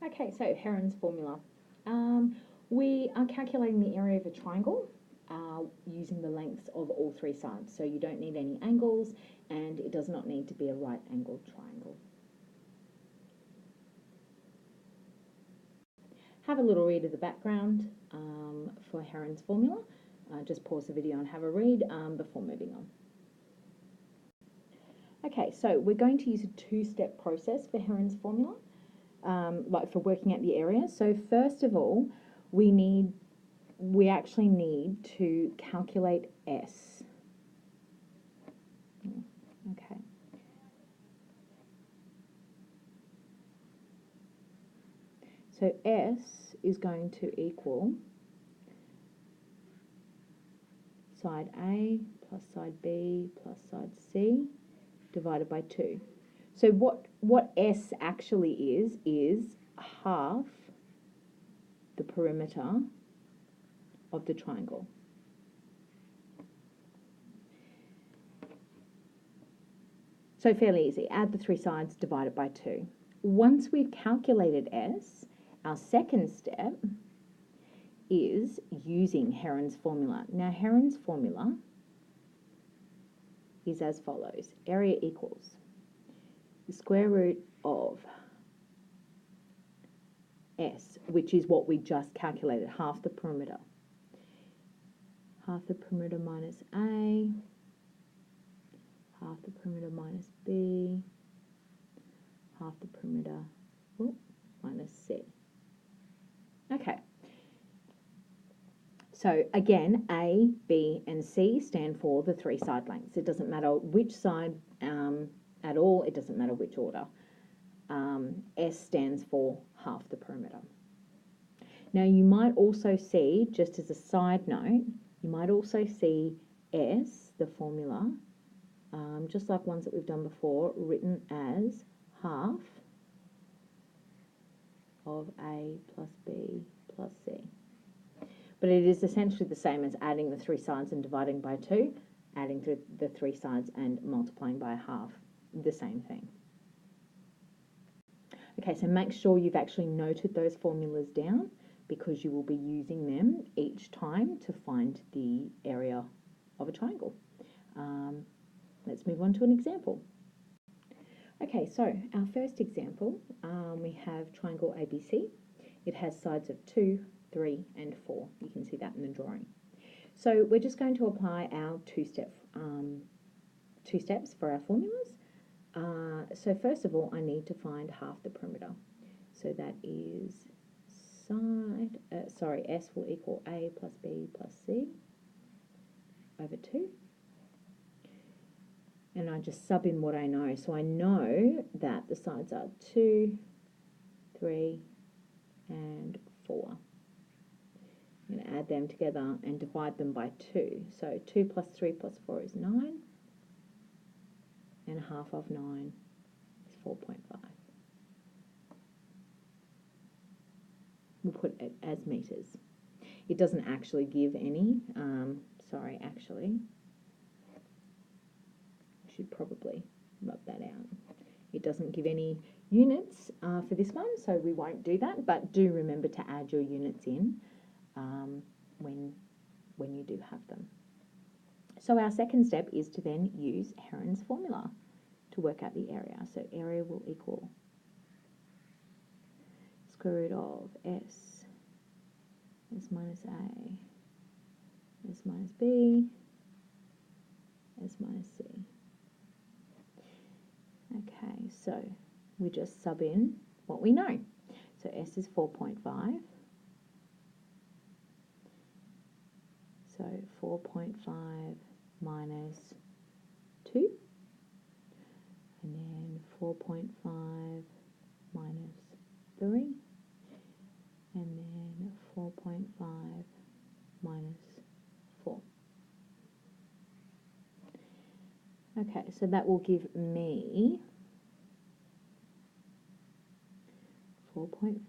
Okay, so Heron's formula. We are calculating the area of a triangle using the lengths of all three sides. So you don't need any angles, and it does not need to be a right angled triangle. Have a little read of the background for Heron's formula. Just pause the video and have a read before moving on. Okay, so we're going to use a two-step process for Heron's formula, like for working out the area. So first of all, we actually need to calculate S. Okay. So S is going to equal side A plus side B plus side C divided by 2. So what S actually is half the perimeter of the triangle. So fairly easy. Add the three sides, divide it by 2. Once we've calculated S, our second step is using Heron's formula. Now, Heron's formula is as follows. Area equals the square root of S, which is what we just calculated, half the perimeter. Half the perimeter minus A, half the perimeter minus B, half the perimeter minus C. Okay. So again, A, B, and C stand for the three side lengths. It doesn't matter which side at all. It doesn't matter which order. S stands for half the perimeter. Now you might also see, just as a side note, you might also see S, the formula, just like ones that we've done before, written as half of A plus B plus C. But it is essentially the same as adding the three sides and dividing by 2, adding the three sides and multiplying by half, the same thing. Okay, so make sure you've actually noted those formulas down because you will be using them each time to find the area of a triangle. Let's move on to an example. Okay, so our first example, we have triangle ABC. It has sides of 2, 3, and 4. You can see that in the drawing. So we're just going to apply our two steps for our formulas. So first of all, I need to find half the perimeter. So that is S will equal A plus B plus C over 2. And I just sub in what I know. So I know that the sides are 2, 3, and 4. I'm going to add them together and divide them by 2. So 2 plus 3 plus 4 is 9. And half of 9 is 4.5. We'll put it as meters. It doesn't actually give any. Actually, I should probably rub that out. It doesn't give any units for this one, so we won't do that. But do remember to add your units in when you do have them. So our second step is to then use Heron's formula to work out the area. So area will equal square root of S minus A, S minus B, S minus C. Okay, so we just sub in what we know. So S is 4.5. So 4.5 minus 2. And then 4.5 minus 3. And then 4.5 minus 4. Okay, so that will give me 4.5.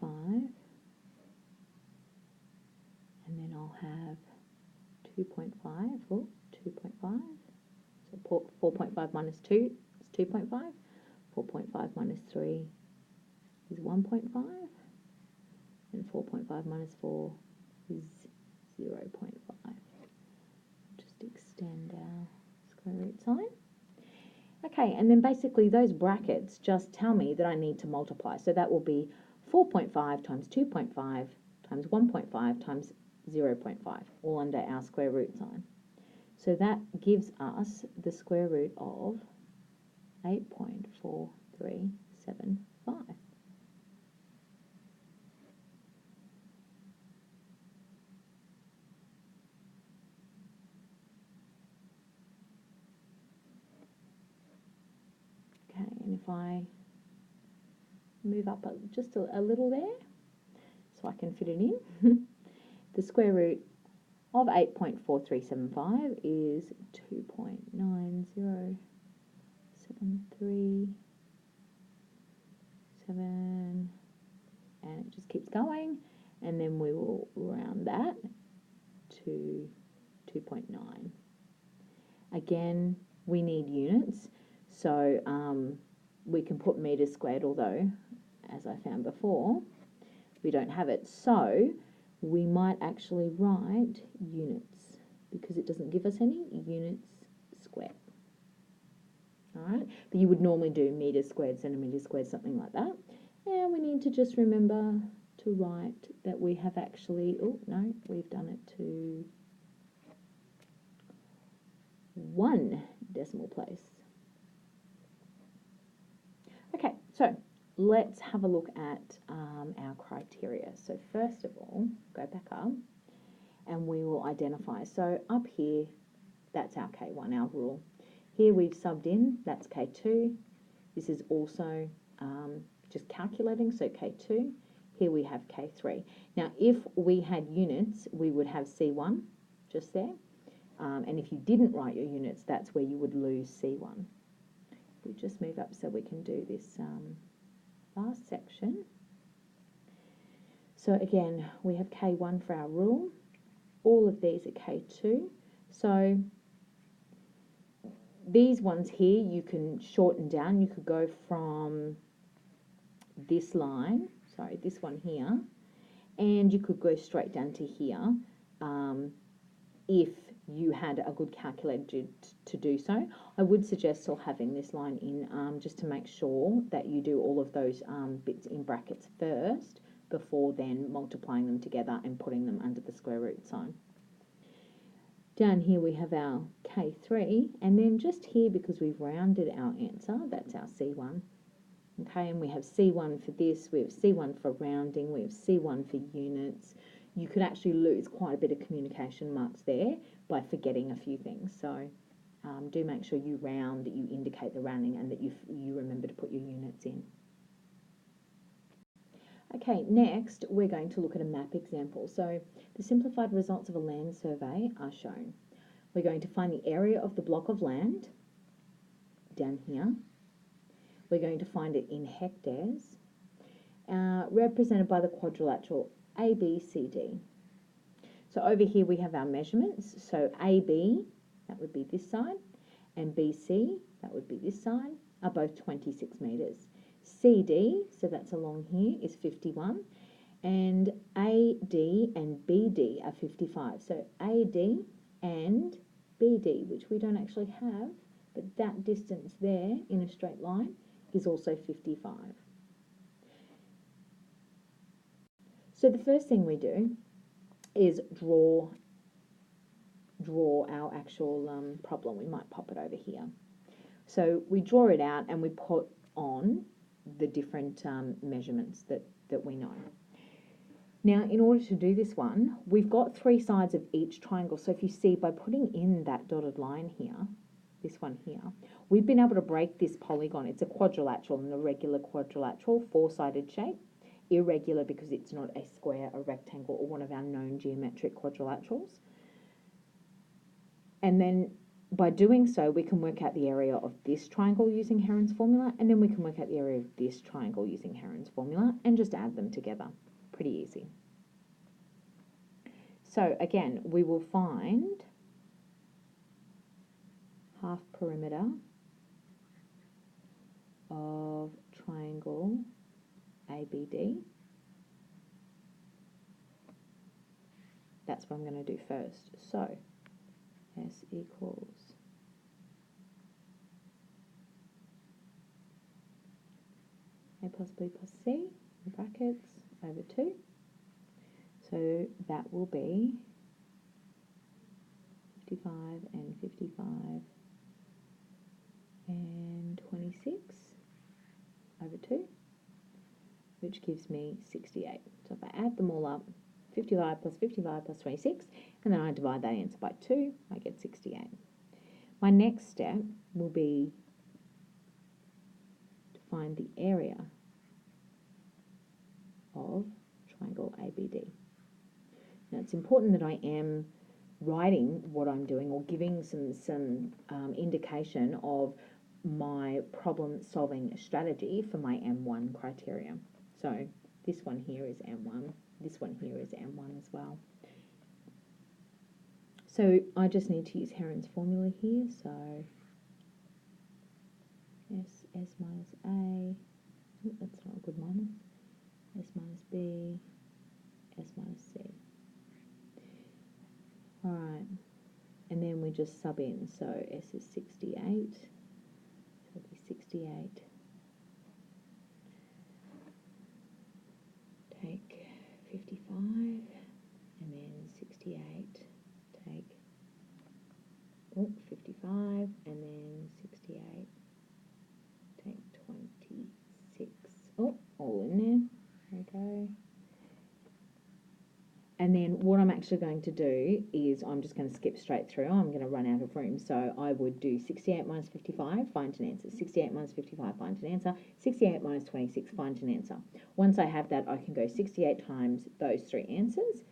And then I'll have 2.5, 2.5. So 4.5 minus 2 is 2.5. 4.5 minus 3 is 1.5. 4.5 minus 4 is 0.5. Just extend our square root sign. Okay, and then basically those brackets just tell me that I need to multiply. So that will be 4.5 times 2.5 times 1.5 times 0.5, all under our square root sign. So that gives us the square root of 8.4375. Okay, and if I move up just a little there so I can fit it in, the square root of 8.4375 is 2.90737, and it just keeps going, and then we will round that to 2.9. Again, we need units, so we can put meters squared, although, as I found before, we don't have it. So we might actually write units because it doesn't give us any units squared. All right, but you would normally do meters squared, centimeters squared, something like that. And we need to just remember to write that we have actually, oh no, we've done it to 1 decimal place. Okay, so let's have a look at our criteria. So first of all, go back up and we will identify. So up here, that's our K1, our rule. Here we've subbed in, that's K2. This is also just calculating, so K2. Here we have K3. Now, if we had units, we would have C1 just there. And if you didn't write your units, that's where you would lose C1. We just move up so we can do this last section. So again, we have K1 for our rule. All of these are K2. So these ones here you can shorten down. You could go from this line, sorry, this one here, and you could go straight down to here if you had a good calculator to do so. I would suggest still having this line in just to make sure that you do all of those bits in brackets first before then multiplying them together and putting them under the square root sign. Down here we have our K3, and then just here, because we've rounded our answer, that's our C1. Okay, and we have C1 for this, we have C1 for rounding, we have C1 for units. You could actually lose quite a bit of communication marks there by forgetting a few things. So do make sure you round, that you indicate the rounding, and that you remember to put your units in. Okay, next we're going to look at a map example. So the simplified results of a land survey are shown. We're going to find the area of the block of land down here. We're going to find it in hectares, represented by the quadrilateral ABCD. So over here we have our measurements. So AB, that would be this side, and BC, that would be this side, are both 26 metres. CD, so that's along here, is 51, and AD and BD are 55. So AD and BD, which we don't actually have, but that distance there in a straight line is also 55. So the first thing we do is draw our actual problem. We might pop it over here. So we draw it out and we put on the different measurements that we know. Now, in order to do this one, we've got 3 sides of each triangle. So if you see, by putting in that dotted line here, this one here, we've been able to break this polygon. It's a quadrilateral, an irregular quadrilateral, 4-sided shape. Irregular because it's not a square, a rectangle, or one of our known geometric quadrilaterals. And then by doing so, we can work out the area of this triangle using Heron's formula, and then we can work out the area of this triangle using Heron's formula and just add them together. Pretty easy. So again, we will find half perimeter of triangle ABD. That's what I'm going to do first. So S equals A plus B plus C, in brackets, over 2. So that will be 55 and 55 and 26 over 2, which gives me 68. So if I add them all up, 55 plus 55 plus 26, and then I divide that answer by 2, I get 68. My next step will be to find the area of triangle ABD. Now it's important that I am writing what I'm doing or giving some indication of my problem solving strategy for my M1 criteria. So this one here is M1, this one here is M1 as well. So I just need to use Heron's formula here. So S minus A, that's not a good minus, S minus B, S minus C. All right, and then we just sub in. So S is 68, so it'll be 68. Take 55, and then 68. Take 55, and then 68. Take 26. Oh, all in there. There we go. And then what I'm actually going to do is I'm just going to skip straight through. I'm going to run out of room. So I would do 68 minus 55, find an answer. 68 minus 55, find an answer. 68 minus 26, find an answer. Once I have that, I can go 68 times those three answers,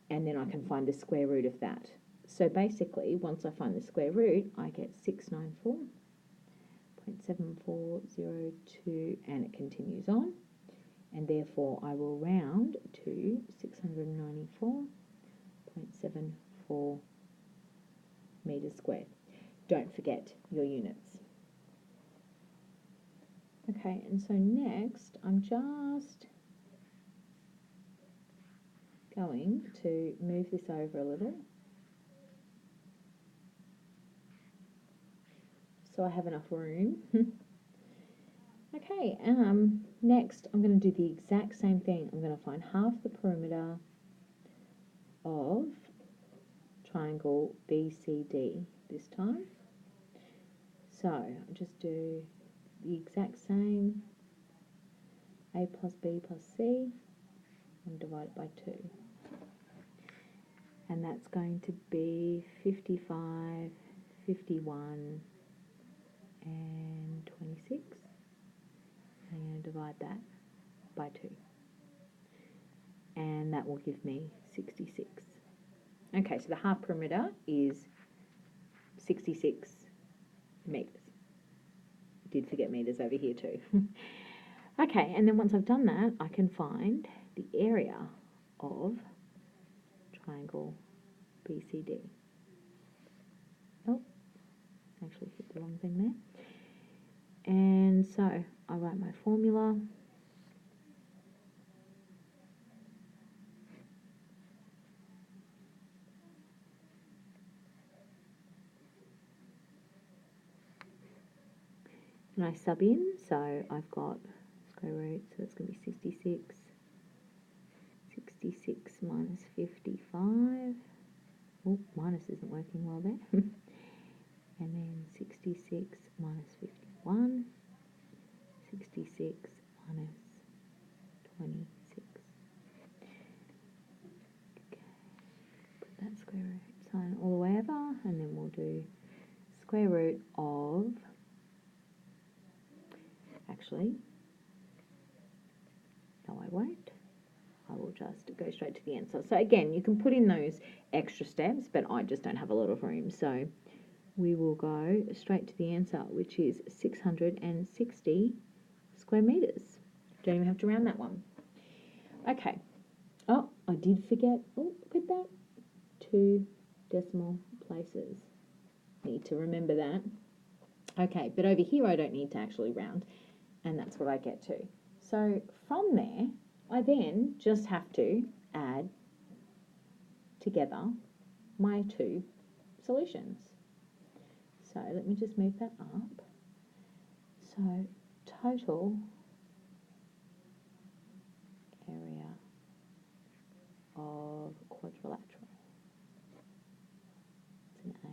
and then I can find the square root of that. So basically, once I find the square root, I get 694.7402, and it continues on. And therefore I will round to 694.74 metres squared. Don't forget your units. Okay, and so next I'm just going to move this over a little so I have enough room. Okay, next I'm going to do the exact same thing. I'm going to find half the perimeter of triangle BCD this time. So I'll just do the exact same, A plus B plus C, and divide it by 2. And that's going to be 55, 51, and 26. I'm going to divide that by 2. And that will give me 66. Okay, so the half perimeter is 66 metres. Did forget metres over here too. Okay, and then once I've done that, I can find the area of triangle BCD. Oh, actually hit the wrong thing there. And so I write my formula. And I sub in, so I've got square root, so that's going to be 66. 66 minus 55. Oh, minus isn't working well there. And then 66 minus 51. 66 minus 26. Okay, put that square root sign all the way over, and then we'll do square root of, actually, no I won't. I will just go straight to the answer. So again, you can put in those extra steps, but I just don't have a lot of room. So we will go straight to the answer, which is 660 square metres. Don't even have to round that one. Okay. Oh, I did forget. Oh, look at that. 2 decimal places. Need to remember that. Okay, but over here I don't need to actually round, and that's what I get to. So from there, I then just have to add together my two solutions. So let me just move that up. So total area of quadrilateral. It's an A.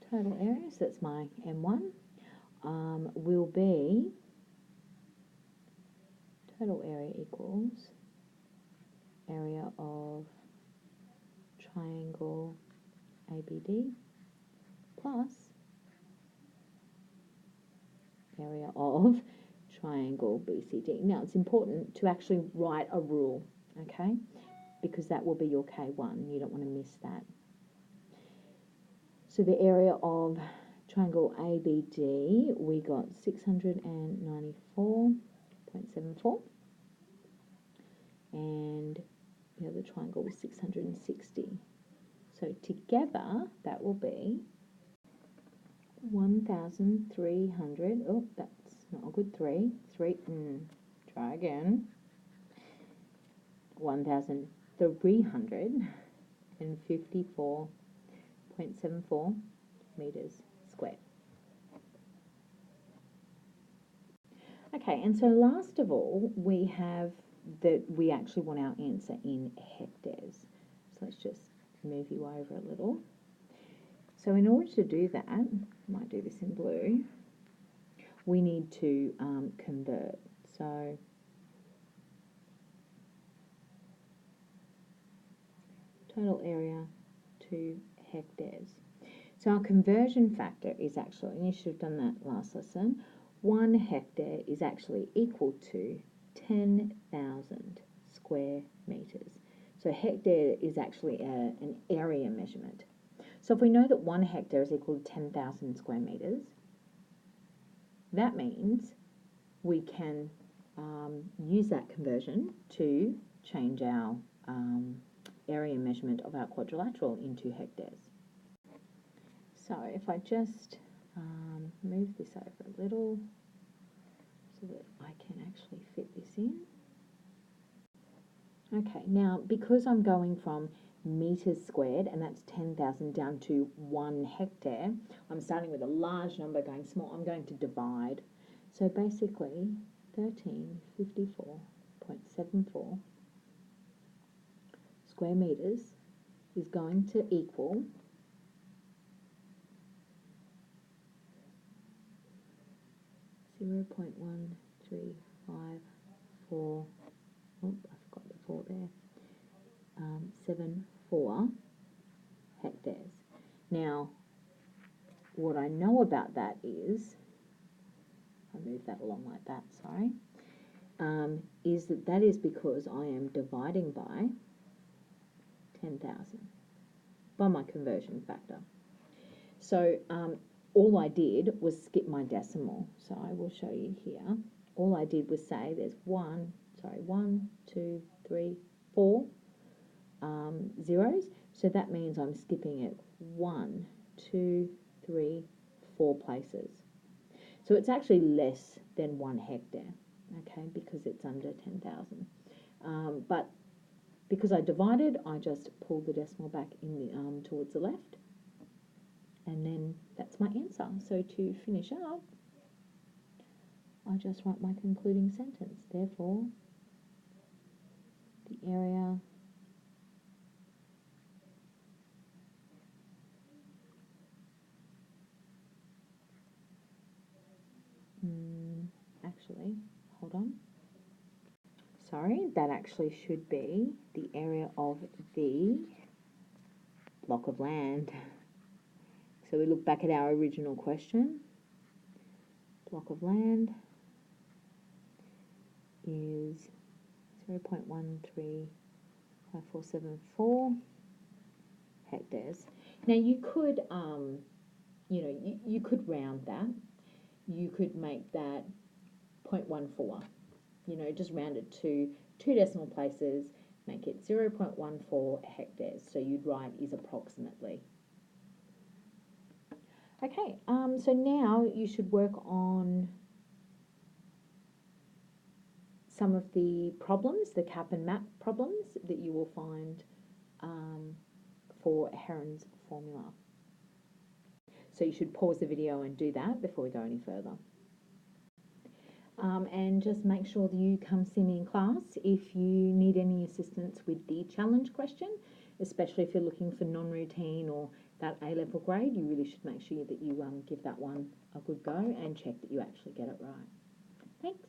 Total area, so that's my M1, will be total area equals area of triangle ABD plus area of triangle BCD. Now it's important to actually write a rule, okay, because that will be your K1. You don't want to miss that. So the area of triangle ABD, we got 694.74, and the other triangle was 660. So together that will be 1,300. Oh, that's not a good three. Try again. 1,354.74 meters squared. Okay, and so last of all, we have that we actually want our answer in hectares. So let's just move you over a little. So in order to do that, I might do this in blue, we need to convert. So total area to hectares. So our conversion factor is actually, and you should have done that last lesson, 1 hectare is actually equal to 10,000 square meters. So hectare is actually an area measurement. So if we know that 1 hectare is equal to 10,000 square meters, that means we can use that conversion to change our area measurement of our quadrilateral into hectares. So if I just move this over a little so that I can actually fit this in. Okay, now because I'm going from meters squared, and that's 10,000, down to 1 hectare, I'm starting with a large number going small. I'm going to divide. So basically 1354.74 square meters is going to equal 0.1354, oh, I forgot the 4 there, 74 hectares. Now, what I know about that is, I'll move that along like that, sorry, is that is because I am dividing by 10,000 by my conversion factor. So all I did was skip my decimal. So I will show you here. All I did was say there's 1, 2, 3, 4 zeros. So that means I'm skipping it 1, 2, 3, 4 places. So it's actually less than 1 hectare, okay, because it's under 10,000. But because I divided, I just pulled the decimal back in the towards the left, and then that's my answer. So to finish up, I just write my concluding sentence. Therefore, the area actually, hold on. Sorry, that actually should be the area of the block of land. So we look back at our original question. Block of land is 0.135474 hectares. Now you could, you could round that. You could make that 0.14. Just round it to 2 decimal places, make it 0.14 hectares. So you'd write is approximately. Okay, so now you should work on some of the problems, the cap and map problems that you will find for Heron's Formula. So you should pause the video and do that before we go any further. And just make sure that you come see me in class if you need any assistance with the challenge question, especially if you're looking for non-routine or that A-level grade. You really should make sure that you give that one a good go and check that you actually get it right. Thanks.